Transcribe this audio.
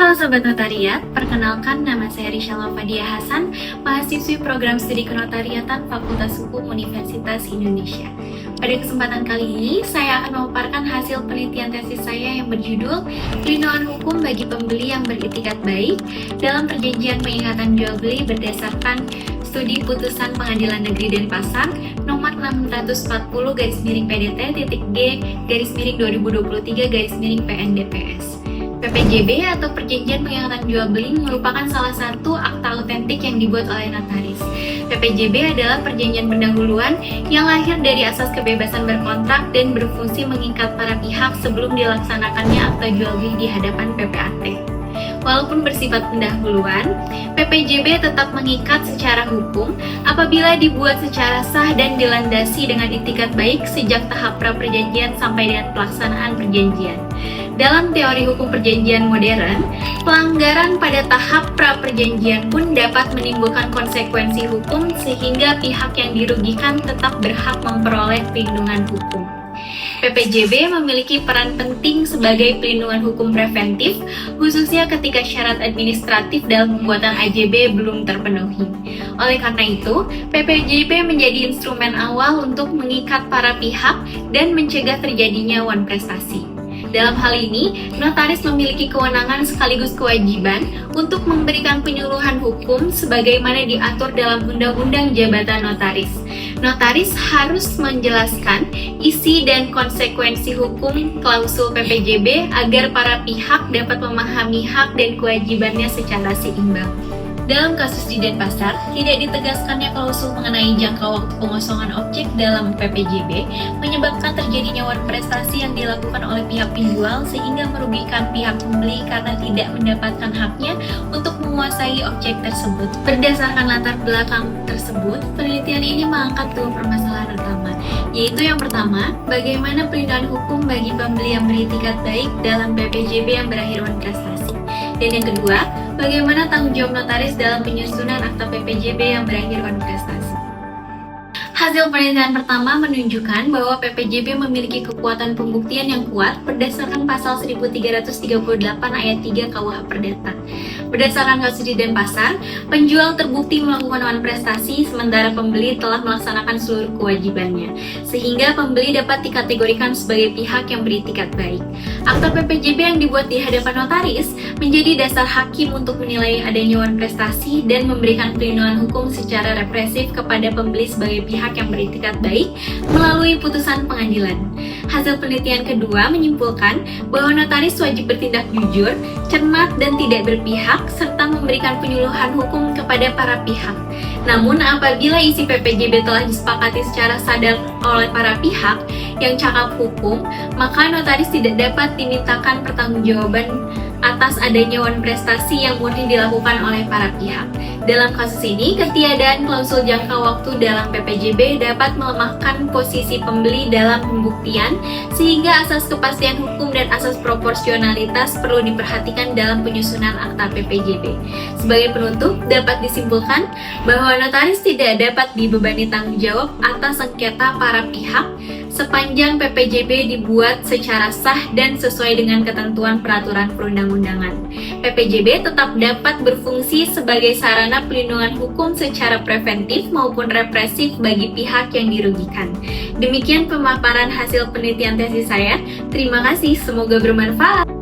Halo Sobat Notariat, perkenalkan nama saya Rishalwa Fadia Hasan, mahasiswi program studi kenotariatan Fakultas Hukum Universitas Indonesia. Pada kesempatan kali ini, saya akan memaparkan hasil penelitian tesis saya yang berjudul Pelindungan Hukum bagi Pembeli yang Beritikat Baik dalam Perjanjian Pengikatan Jual Beli berdasarkan Studi Putusan Pengadilan Negeri Denpasar nomor 640-PDT-G-2023-PNDPS. PPJB atau Perjanjian Pengikatan Jual Beli merupakan salah satu akta autentik yang dibuat oleh notaris. PPJB adalah perjanjian pendahuluan yang lahir dari asas kebebasan berkontrak dan berfungsi mengikat para pihak sebelum dilaksanakannya akta jual beli di hadapan PPAT. Walaupun bersifat pendahuluan, PPJB tetap mengikat secara hukum apabila dibuat secara sah dan dilandasi dengan itikat baik sejak tahap pra-perjanjian sampai dengan pelaksanaan perjanjian. Dalam teori hukum perjanjian modern, pelanggaran pada tahap pra-perjanjian pun dapat menimbulkan konsekuensi hukum sehingga pihak yang dirugikan tetap berhak memperoleh perlindungan hukum. PPJB memiliki peran penting sebagai pelindungan hukum preventif, khususnya ketika syarat administratif dalam pembuatan AJB belum terpenuhi. Oleh karena itu, PPJB menjadi instrumen awal untuk mengikat para pihak dan mencegah terjadinya wan prestasi. Dalam hal ini, notaris memiliki kewenangan sekaligus kewajiban untuk memberikan penyuluhan hukum sebagaimana diatur dalam Undang-Undang Jabatan Notaris. Notaris harus menjelaskan isi dan konsekuensi hukum klausul PPJB agar para pihak dapat memahami hak dan kewajibannya secara seimbang. Dalam kasus di Denpasar, tidak ditegaskannya klausul mengenai jangka waktu pengosongan objek dalam PPJB menyebabkan terjadinya wan prestasi yang dilakukan oleh pihak penjual sehingga merugikan pihak pembeli karena tidak mendapatkan haknya untuk menguasai objek tersebut. Berdasarkan latar belakang tersebut, penelitian ini mengangkat dua permasalahan utama, yaitu yang pertama, bagaimana perlindungan hukum bagi pembeli yang beritikat baik dalam PPJB yang berakhir wan prestasi. Dan yang kedua, bagaimana tanggung jawab notaris dalam penyusunan akta PPJB yang berakhir wan prestasi. Hasil penelitian pertama menunjukkan bahwa PPJB memiliki kekuatan pembuktian yang kuat berdasarkan pasal 1338 ayat 3 KUH Perdata. Berdasarkan kasus di Denpasar, penjual terbukti melakukan wan prestasi sementara pembeli telah melaksanakan seluruh kewajibannya, sehingga pembeli dapat dikategorikan sebagai pihak yang beritikat baik. Akta PPJB yang dibuat di hadapan notaris menjadi dasar hakim untuk menilai adanya wan prestasi dan memberikan perlindungan hukum secara represif kepada pembeli sebagai pihak yang beritikat baik melalui putusan pengadilan. Hasil penelitian kedua menyimpulkan bahwa notaris wajib bertindak jujur, cermat dan tidak berpihak serta memberikan penyuluhan hukum kepada para pihak. Namun apabila isi PPJB telah disepakati secara sadar oleh para pihak yang cakap hukum, maka notaris tidak dapat dimintakan pertanggungjawaban atas adanya wan prestasi yang murni dilakukan oleh para pihak. Dalam kasus ini, ketiadaan klausul jangka waktu dalam PPJB dapat melemahkan posisi pembeli dalam pembuktian, sehingga asas kepastian hukum dan asas proporsionalitas perlu diperhatikan dalam penyusunan akta PPJB. Sebagai penutup, dapat disimpulkan bahwa notaris tidak dapat dibebani tanggung jawab atas sengketa para pihak sepanjang PPJB dibuat secara sah dan sesuai dengan ketentuan peraturan perundang-undangan. PPJB tetap dapat berfungsi sebagai sarana pelindungan hukum secara preventif maupun represif bagi pihak yang dirugikan. Demikian pemaparan hasil penelitian tesis saya. Terima kasih, semoga bermanfaat.